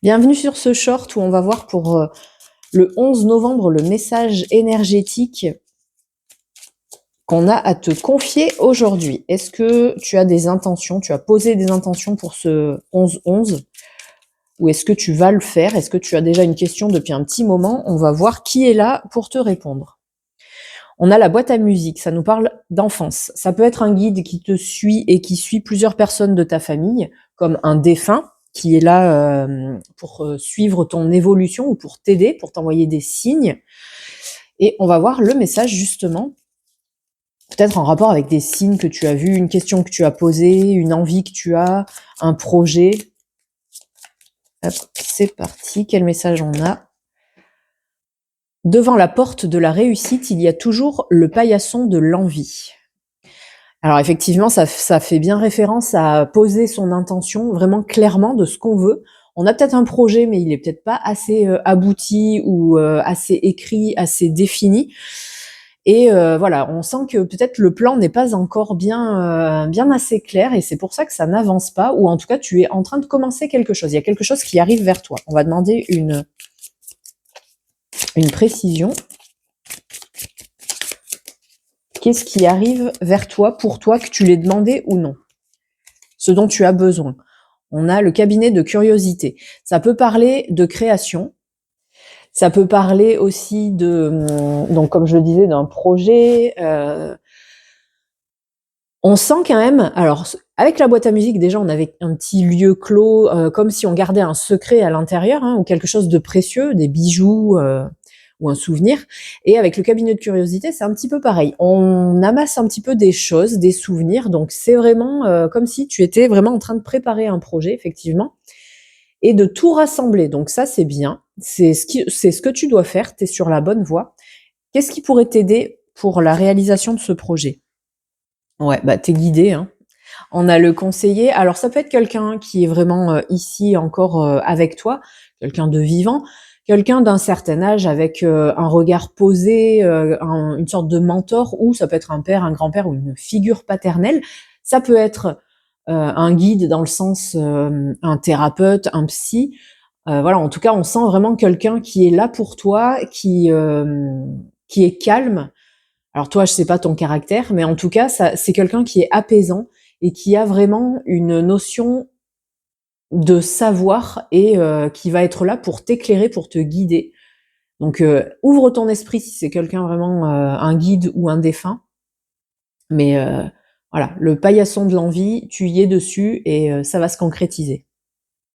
Bienvenue sur ce short où on va voir pour le 11 novembre le message énergétique qu'on a à te confier aujourd'hui. Est-ce que tu as des intentions, tu as posé des intentions pour ce 11-11 ou est-ce que tu vas le faire? Est-ce que tu as déjà une question depuis un petit moment? On va voir qui est là pour te répondre. On a la boîte à musique, ça nous parle d'enfance. Ça peut être un guide qui te suit et qui suit plusieurs personnes de ta famille, comme un défunt qui est là pour suivre ton évolution ou pour t'aider, pour t'envoyer des signes. Et on va voir le message justement, peut-être en rapport avec des signes que tu as vus, une question que tu as posée, une envie que tu as, un projet. Hop, c'est parti, quel message on a? Devant la porte de la réussite, il y a toujours le paillasson de l'envie. Alors effectivement, ça fait bien référence à poser son intention vraiment clairement de ce qu'on veut. On a peut-être un projet, mais il est peut-être pas assez abouti ou assez écrit, assez défini. Et voilà, on sent que peut-être le plan n'est pas encore bien assez clair et c'est pour ça que ça n'avance pas, ou en tout cas tu es en train de commencer quelque chose. Il y a quelque chose qui arrive vers toi. On va demander une précision. Qu'est-ce qui arrive vers toi, pour toi, que tu l'aies demandé ou non? Ce dont tu as besoin. On a le cabinet de curiosité. Ça peut parler de création. Ça peut parler aussi donc comme je le disais, d'un projet. On sent quand même, alors avec la boîte à musique, déjà, on avait un petit lieu clos, comme si on gardait un secret à l'intérieur, ou quelque chose de précieux, des bijoux ou un souvenir. Et avec le cabinet de curiosité, c'est un petit peu pareil. On amasse un petit peu des choses, des souvenirs. Donc c'est vraiment comme si tu étais vraiment en train de préparer un projet, effectivement, et de tout rassembler. Donc ça, c'est bien. C'est ce que tu dois faire. Tu es sur la bonne voie. Qu'est-ce qui pourrait t'aider pour la réalisation de ce projet? Ouais, bah t'es guidé, hein. On a le conseiller. Alors ça peut être quelqu'un qui est vraiment ici encore avec toi, quelqu'un de vivant, quelqu'un d'un certain âge avec un regard posé, une sorte de mentor, ou ça peut être un père, un grand-père ou une figure paternelle. Ça peut être un guide dans le sens un thérapeute, un psy. Voilà, en tout cas, on sent vraiment quelqu'un qui est là pour toi, qui est calme. Alors toi, je sais pas ton caractère, mais en tout cas, c'est quelqu'un qui est apaisant et qui a vraiment une notion de savoir et qui va être là pour t'éclairer, pour te guider. Donc ouvre ton esprit si c'est quelqu'un vraiment, un guide ou un défunt. Mais voilà, le paillasson de l'envie, tu y es dessus et ça va se concrétiser.